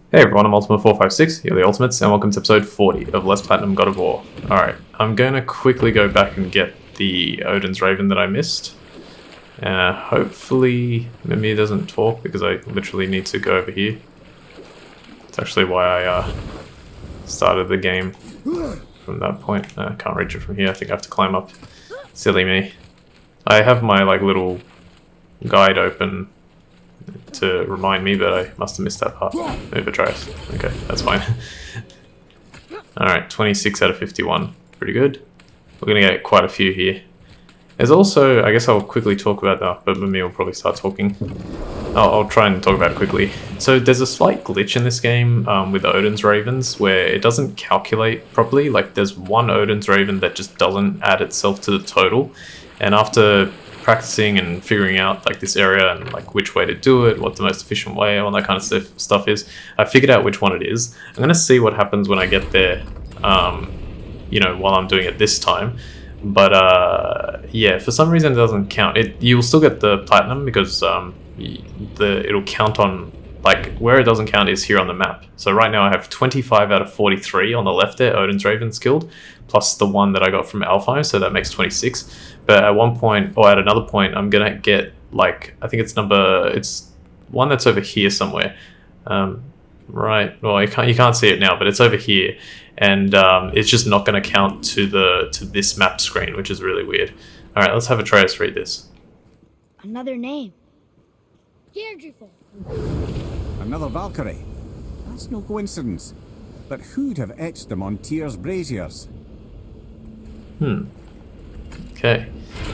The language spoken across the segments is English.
Hey everyone, I'm Ultima456, you're the Ultimates, and welcome to episode 40 of Less Platinum God of War. Alright, I'm going to quickly go back and get the Odin's Raven that I missed. Hopefully Mimir doesn't talk because I literally need to go over here. It's actually why I started the game from that point. I can't reach it from here, I think I have to climb up. Silly me. I have my little guide open to remind me, but I must have missed that part. Move Atreus. Okay, that's fine. Alright, 26 out of 51. Pretty good. We're going to get quite a few here. There's also, I guess I'll quickly talk about that, but Mimi will probably start talking. I'll try and talk about it quickly. So there's a slight glitch in this game with Odin's Ravens where it doesn't calculate properly. Like there's one Odin's Raven that just doesn't add itself to the total. And after practicing and figuring out this area and which way to do it, what the most efficient way, all that kind of stuff is, I figured out which one it is. I'm gonna see what happens when I get there, while I'm doing it this time. But yeah, for some reason it doesn't count. You'll still get the platinum because it'll count on where it doesn't count is here on the map. So right now I have 25 out of 43 on the left there, Odin's Raven skilled, plus the one that I got from Alfheim, so that makes 26. But at one point, or at another point, I'm gonna get I think it's one that's over here somewhere. Right, well you can't see it now, but it's over here, and it's just not gonna count to this map screen, which is really weird. All right, let's have Atreus read this. Another name. Deirdreful. Another Valkyrie. That's no coincidence. But who'd have etched them on Tyr's braziers? Okay,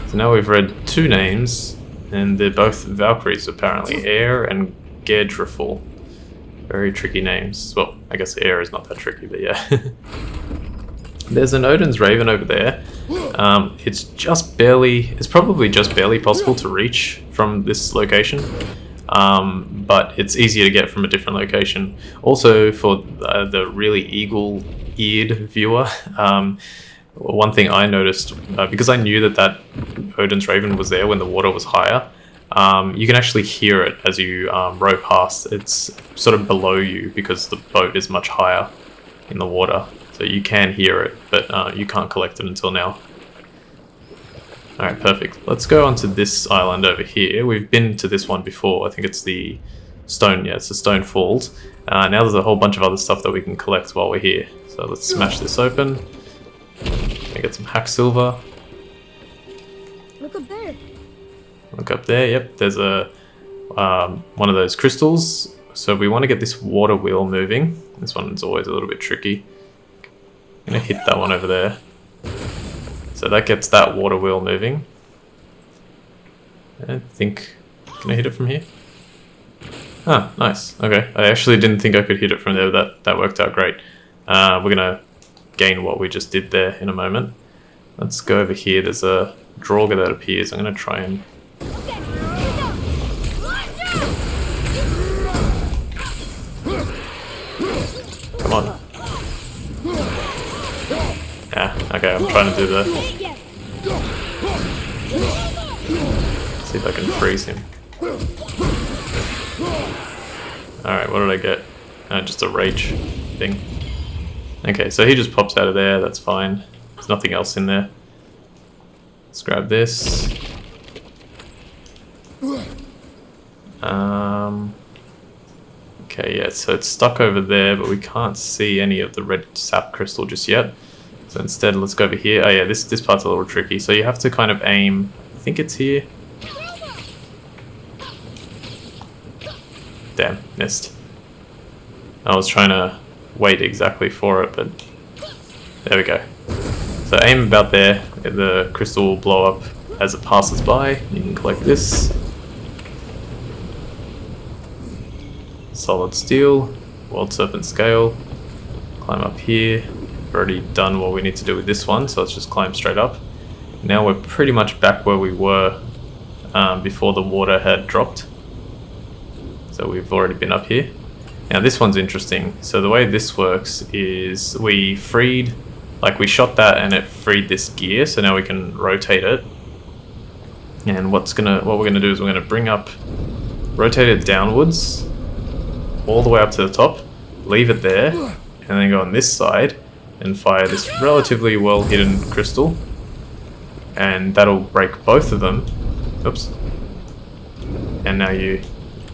so now we've read two names, and they're both Valkyries apparently, Air and Gedreful. Very tricky names. Well, I guess Air is not that tricky, but yeah. There's an Odin's Raven over there. It's probably just barely possible to reach from this location. But it's easier to get from a different location. Also, for the really eagle-eared viewer, one thing I noticed, because I knew that Odin's Raven was there when the water was higher, you can actually hear it as you row past. It's sort of below you because the boat is much higher in the water. So you can hear it, but you can't collect it until now. Alright, perfect. Let's go onto this island over here. We've been to this one before. I think it's the stone, it's the Stone Falls. Now there's a whole bunch of other stuff that we can collect while we're here. So let's smash this open. Get some hack silver. Look up there. Look up there, yep. There's one of those crystals. So we want to get this water wheel moving. This one's always a little bit tricky. I'm going to hit that one over there. So that gets that water wheel moving. I think... Can I hit it from here? Ah, nice. Okay. I actually didn't think I could hit it from there. That worked out great. We're going to gain what we just did there in a moment. Let's go over here. There's a Draugr that appears. I'm going to try and... Come on. Yeah, okay, I'm trying to do the... See if I can freeze him. Alright, what did I get? Just a rage thing. Okay, so he just pops out of there, that's fine. There's nothing else in there. Let's grab this. Okay, yeah, so it's stuck over there, but we can't see any of the red sap crystal just yet. So instead, let's go over here. Oh yeah, this part's a little tricky. So you have to kind of aim, I think it's here. Damn, missed. I was trying to wait exactly for it, but there we go. So aim about there, the crystal will blow up as it passes by. You can collect this. Solid steel, world serpent scale. Climb up here. We've already done what we need to do with this one, so let's just climb straight up. Now we're pretty much back where we were before the water had dropped. So we've already been up here. Now this one's interesting. So the way this works is we shot that and it freed this gear, so now we can rotate it. And what we're gonna do is we're gonna rotate it downwards all the way up to the top, leave it there, and then go on this side and fire this relatively well hidden crystal, and that'll break both of them. Oops. And now you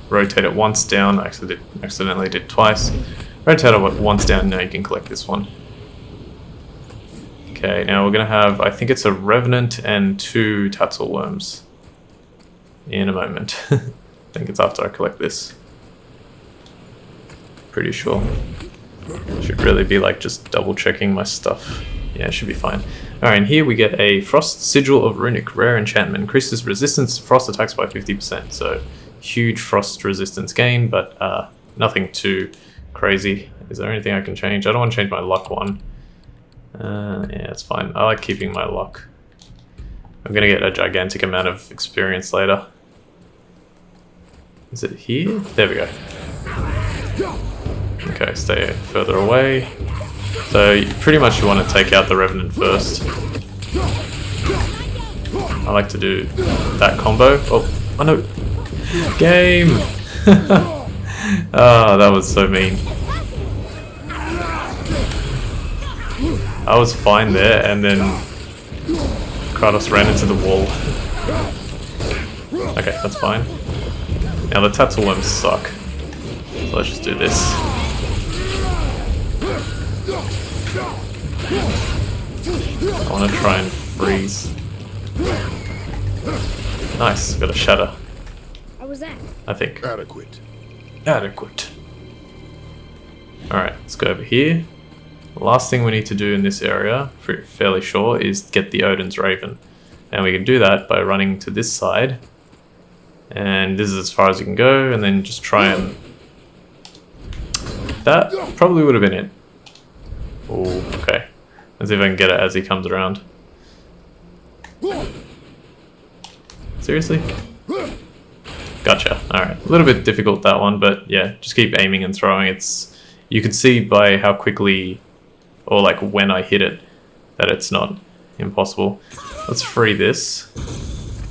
rotate it once down. I actually accidentally did twice. Rotate it once down, now you can collect this one. Okay, now we're going to have, I think it's a Revenant and 2 Tatsel Worms in a moment. I think it's after I collect this. Pretty sure. Should really be like just double checking my stuff. Yeah, it should be fine. Alright, and here we get a Frost Sigil of Runic, rare enchantment. Increases resistance to frost attacks by 50%. So, huge frost resistance gain, but nothing too crazy. Is there anything I can change? I don't want to change my luck one. Yeah, it's fine. I like keeping my luck. I'm gonna get a gigantic amount of experience later. Is it here? There we go. Okay, stay further away. So pretty much you want to take out the Revenant first. I like to do that combo. Oh no! Game! Oh, that was so mean. I was fine there, and then Kratos ran into the wall. Okay, that's fine. Now the Tatsel Worms suck. So let's just do this. I want to try and freeze. Nice, got a shatter. How was that? I think. Adequate. Adequate. Alright, let's go over here. The last thing we need to do in this area, fairly sure, is get the Odin's Raven. And we can do that by running to this side. And this is as far as you can go, and then just try and... That probably would have been it. Oh, okay. Let's see if I can get it as he comes around. Seriously? Gotcha. Alright. A little bit difficult, that one, but yeah, just keep aiming and throwing. It's... You can see by how quickly, or like when I hit it, that it's not impossible. Let's free this.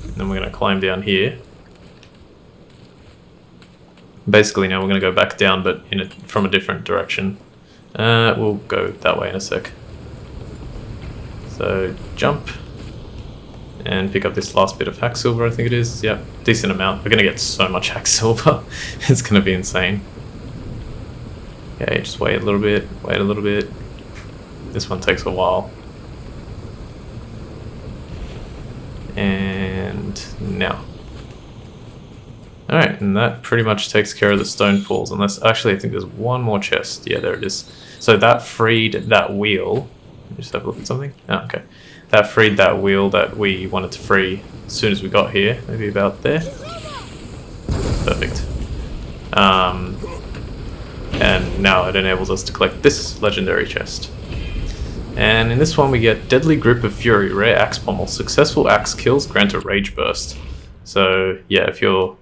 And then we're going to climb down here. Basically now we're going to go back down, but from a different direction. We'll go that way in a sec. So jump and pick up this last bit of hack silver, I think it is. Yep, decent amount. We're going to get so much hack silver. It's going to be insane. Okay, just wait a little bit, wait a little bit. This one takes a while. And now. Alright, and that pretty much takes care of the stone falls, unless, actually I think there's one more chest. Yeah, there it is. So that freed that wheel. Let me just have a look at something. Oh, okay. That freed that wheel that we wanted to free as soon as we got here. Maybe about there. Perfect. And now it enables us to collect this legendary chest. And in this one we get Deadly Grip of Fury, rare axe pommel. Successful axe kills grant a rage burst. So yeah, if you're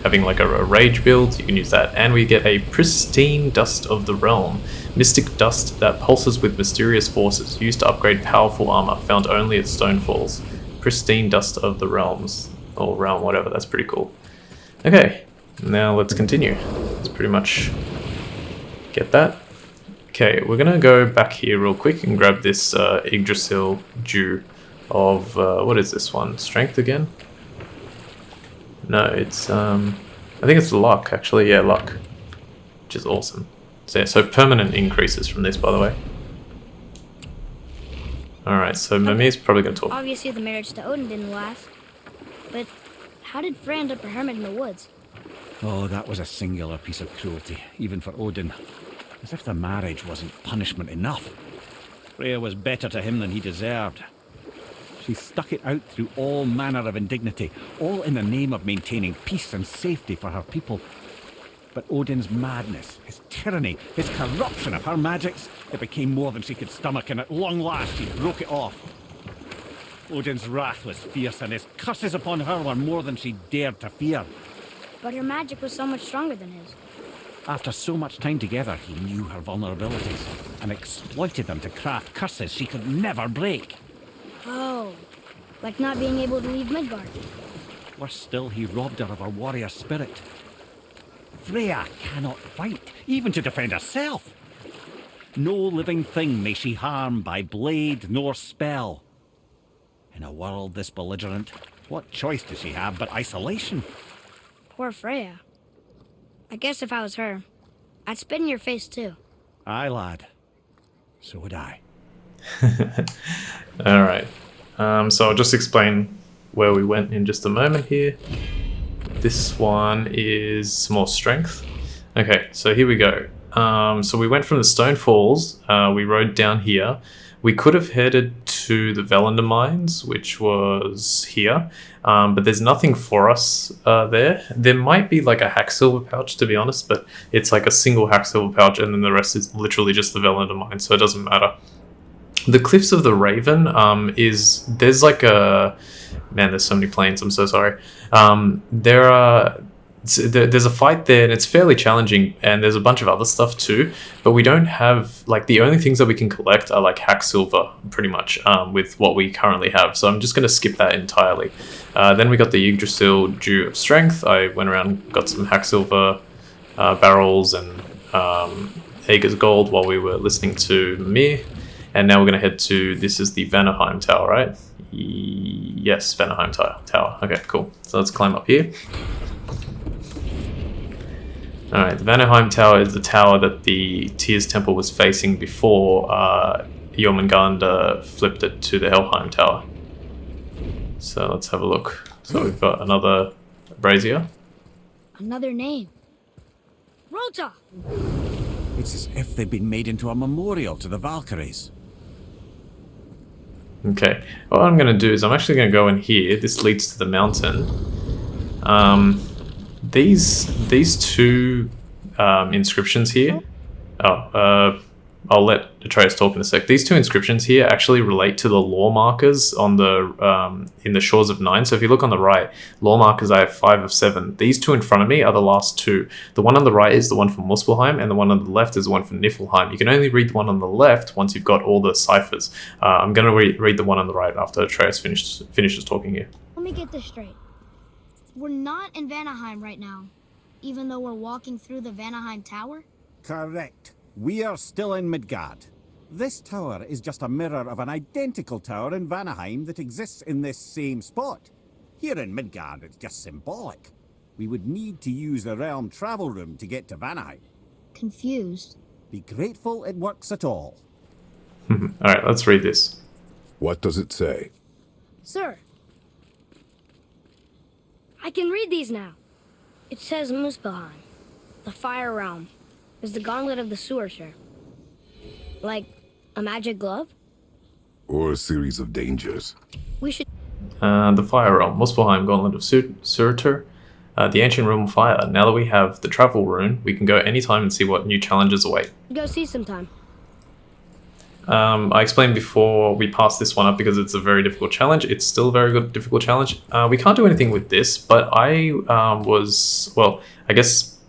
having like a rage build, you can use that. And we get a Pristine Dust of the Realm. Mystic dust that pulses with mysterious forces, used to upgrade powerful armor, found only at stone falls. Pristine Dust of the Realms. Or realm, whatever, that's pretty cool. Okay, now let's continue. Let's pretty much get that. Okay, we're gonna go back here real quick and grab this Yggdrasil Dew of, what is this one? Strength again? No, it's, I think it's luck, actually. Yeah, luck. Which is awesome. So yeah, so permanent increases from this, by the way. Alright, so Mimir's probably gonna talk. Obviously the marriage to Odin didn't last. But how did Frey end up a hermit in the woods? Oh, that was a singular piece of cruelty, even for Odin. As if the marriage wasn't punishment enough. Freya was better to him than he deserved. She stuck it out through all manner of indignity, all in the name of maintaining peace and safety for her people. But Odin's madness, his tyranny, his corruption of her magics, it became more than she could stomach, and at long last he broke it off. Odin's wrath was fierce, and his curses upon her were more than she dared to fear. But her magic was so much stronger than his. After so much time together, he knew her vulnerabilities, and exploited them to craft curses she could never break. Oh, like not being able to leave Midgard. Worse still, he robbed her of her warrior spirit. Freya cannot fight, even to defend herself. No living thing may she harm by blade nor spell. In a world this belligerent, what choice does she have but isolation? Poor Freya. I guess if I was her, I'd spit in your face too. Aye, lad. So would I. Alright. So I'll just explain where we went in just a moment here. This one is more strength. Okay, so here we go. So we went from the Stone Falls, we rode down here. We could have headed to the Velander Mines, which was here, but there's nothing for us there. There might be like a Hacksilver pouch, to be honest, but it's like a single Hacksilver pouch, and then the rest is literally just the Velander Mines, so it doesn't matter. The Cliffs of the Raven there's like a... Man, there's so many planes, I'm so sorry. There's a fight there, and it's fairly challenging, and there's a bunch of other stuff too, but we don't have, like, the only things that we can collect are like Hacksilver, pretty much, with what we currently have, so I'm just going to skip that entirely. Then we got the Yggdrasil Dew of Strength. I went around, got some Hacksilver barrels and Aegir's Gold while we were listening to Mimir, and now we're going to head to, this is the Vanaheim Tower, right? Yes, Vanaheim Tower. Okay, cool. So let's climb up here. Alright, the Vanaheim Tower is the tower that the Tyr's Temple was facing before Jormungandr flipped it to the Helheim Tower. So let's have a look. So we've got another brazier. Another name. Rota! It's as if they've been made into a memorial to the Valkyries. Okay, what I'm going to do is I'm actually going to go in here. This leads to the mountain. These two inscriptions here. I'll let Atreus talk in a sec. These two inscriptions here actually relate to the lore markers on the in the Shores of Nine. So if you look on the right, lore markers, I have 5 of 7. These two in front of me are the last two. The one on the right is the one from Muspelheim, and the one on the left is the one from Niflheim. You can only read the one on the left once you've got all the ciphers. I'm going to read the one on the right after Atreus finishes talking here. Let me get this straight. We're not in Vanaheim right now, even though we're walking through the Vanaheim Tower? Correct. We are still in Midgard. This tower is just a mirror of an identical tower in Vanaheim that exists in this same spot. Here in Midgard, it's just symbolic. We would need to use the realm travel room to get to Vanaheim. Confused. Be grateful it works at all. Alright, let's read this. What does it say? Sir, I can read these now. It says Muspelheim, the Fire Realm, is the gauntlet of the Sewershire. Like a magic glove? Or a series of dangers? We should... The Fire Realm, Muspelheim, Gauntlet of Surtur, the Ancient Realm of Fire. Now that we have the Travel Rune, we can go anytime and see what new challenges await. go see sometime. I explained before we passed this one up because it's a very difficult challenge. It's still a very good difficult challenge. We can't do anything with this, but I I guess...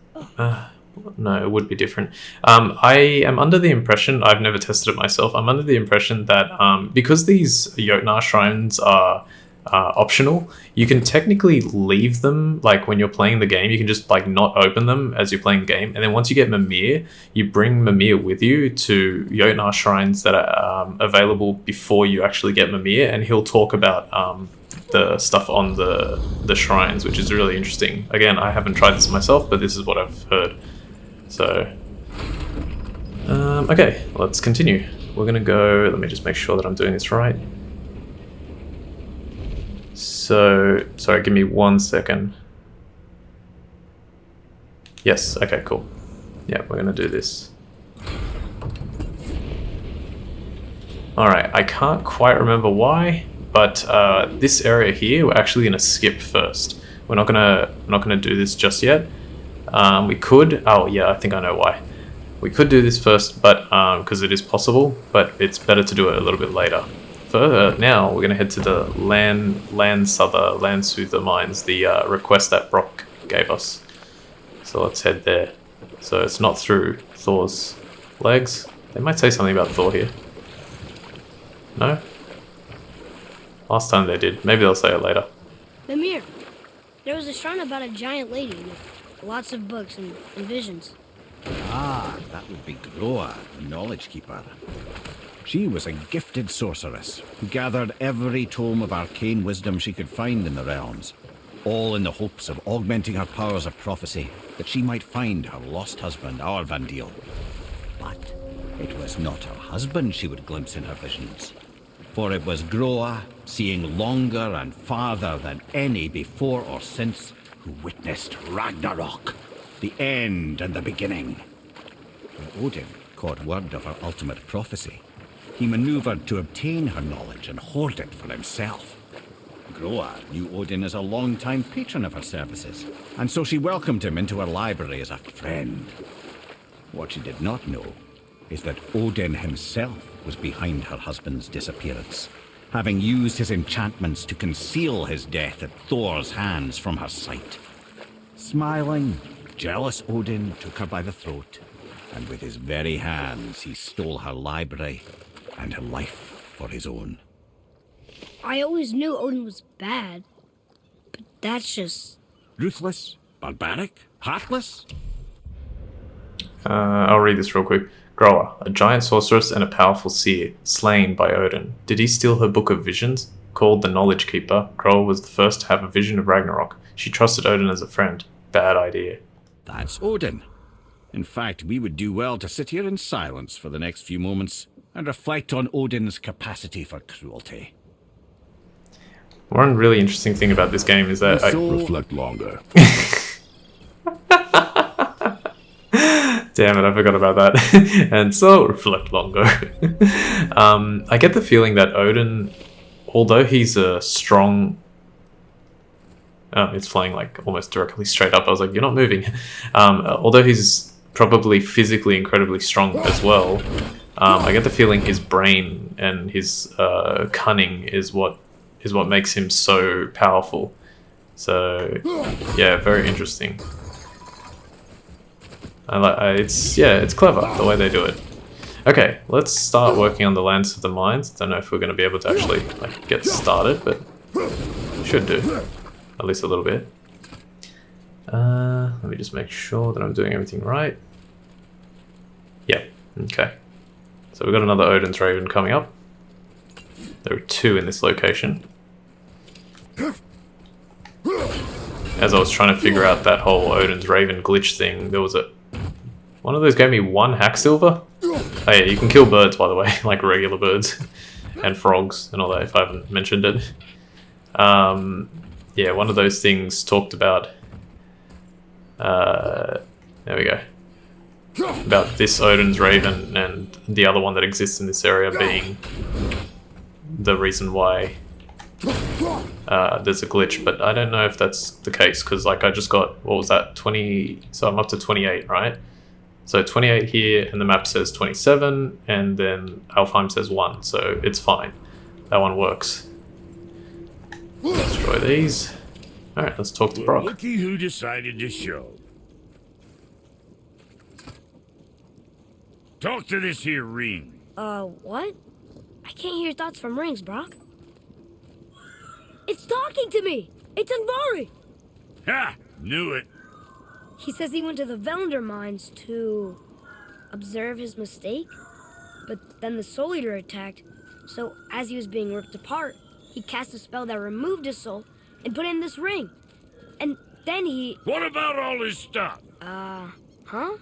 no, it would be different. I am under the impression, I've never tested it myself, I'm under the impression that because these Jotnar shrines are optional, you can technically leave them, like when you're playing the game, you can just like not open them as you're playing the game, and then once you get Mimir, you bring Mimir with you to Jotnar shrines that are available before you actually get Mimir, and he'll talk about the stuff on the shrines, which is really interesting. Again, I haven't tried this myself, but this is what I've heard. So, okay, let's continue. We're gonna go, let me just make sure that I'm doing this right. So, sorry, give me 1 second. Yes, okay, cool. Yeah, we're gonna do this. Alright, I can't quite remember why, but this area here, we're actually gonna skip first. We're not gonna do this just yet. We could, oh yeah, I think I know why. We could do this first, but because it is possible, but it's better to do it a little bit later. Further, now we're going to head to the Landsoother mines, the request that Brock gave us. So let's head there. So it's not through Thor's legs. They might say something about Thor here. No? Last time they did. Maybe they'll say it later. Mimir, there was a shrine about a giant lady. lots of books and visions. Ah, that would be Groa, the Knowledge Keeper. She was a gifted sorceress who gathered every tome of arcane wisdom she could find in the realms, all in the hopes of augmenting her powers of prophecy, that she might find her lost husband, Arvandil. But it was not her husband she would glimpse in her visions, for it was Groa, seeing longer and farther than any before or since, who witnessed Ragnarok, the end and the beginning. When Odin caught word of her ultimate prophecy, he maneuvered to obtain her knowledge and hoard it for himself. Groa knew Odin as a long-time patron of her services, and so she welcomed him into her library as a friend. What she did not know is that Odin himself was behind her husband's disappearance, having used his enchantments to conceal his death at Thor's hands from her sight. Smiling, jealous Odin took her by the throat, and with his very hands he stole her library and her life for his own. I always knew Odin was bad, but that's just... Ruthless, barbaric, heartless? I'll read this real quick. Groa, a giant sorceress and a powerful seer, slain by Odin. Did he steal her book of visions? Called the Knowledge Keeper, Groa was the first to have a vision of Ragnarok. She trusted Odin as a friend. Bad idea. That's Odin. In fact, we would do well to sit here in silence for the next few moments and reflect on Odin's capacity for cruelty. One really interesting thing about this game is that Reflect longer. Damn it, I forgot about that. And so, reflect longer. I get the feeling that Odin, although he's a strong... it's flying like almost directly straight up. I was like, you're not moving. Although he's probably physically incredibly strong as well, I get the feeling his brain and his cunning is what makes him so powerful. So, yeah, very interesting. It's clever the way they do it. Okay, let's start working on the Lance of the Mines. Don't know if we're going to be able to actually get started, but should do. At least a little bit. Let me just make sure that I'm doing everything right. Yeah, okay. So we've got another Odin's Raven coming up. There are 2 in this location. As I was trying to figure out that whole Odin's Raven glitch thing, there was one of those gave me 1 hack silver. Oh yeah, you can kill birds, by the way, like regular birds. And frogs and all that, if I haven't mentioned it. Yeah, one of those things talked about... there we go. About this Odin's Raven and the other one that exists in this area being the reason why there's a glitch, but I don't know if that's the case, because I just got, what was that, 20, so I'm up to 28, right? So 28 here, and the map says 27, and then Alfheim says 1, so it's fine. That one works. Destroy these. Alright, let's talk to Brock. Looky who decided to show. Talk to this here ring. What? I can't hear thoughts from rings, Brock. It's talking to me! It's Andvari! Ha! Knew it. He says he went to the Velander mines to observe his mistake, but then the Soul Eater attacked, so as he was being ripped apart, he cast a spell that removed his soul and put in this ring. And then he... What about all his stuff? Huh?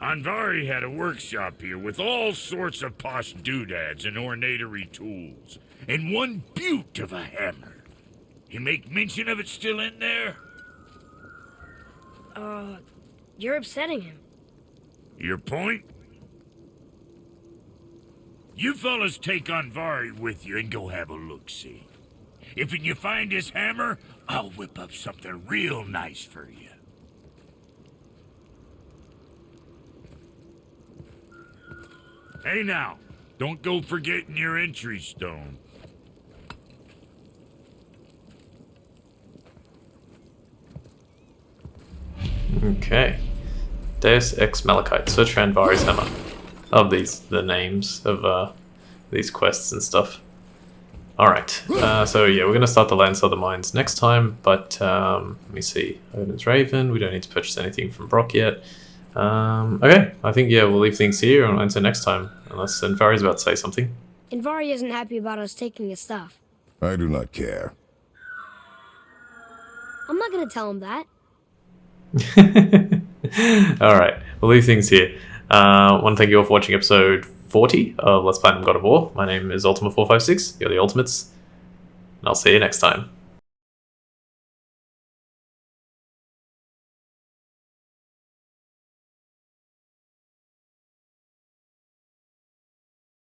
Andvari had a workshop here with all sorts of posh doodads and ornatery tools, and one beaut of a hammer. You make mention of it still in there? You're upsetting him. Your point? You fellas take Andvari with you and go have a look-see. If you find his hammer, I'll whip up something real nice for you. Hey now, don't go forgetting your entry stone. Okay. Deus Ex Malachite. Search for Andvari's hammer. Of the names of these quests and stuff. Alright, so yeah, we're going to start the Lands of the Mines next time, but let me see. Odin's Raven, we don't need to purchase anything from Brock yet. Okay, I think, yeah, we'll leave things here until next time, unless Anvari's about to say something. Invari isn't happy about us taking his stuff. I do not care. I'm not gonna tell him that. Alright, we'll leave things here. Want to thank you all for watching episode 40 of Let's Platinum God of War. My name is Ultima456, you're the Ultimates, and I'll see you next time.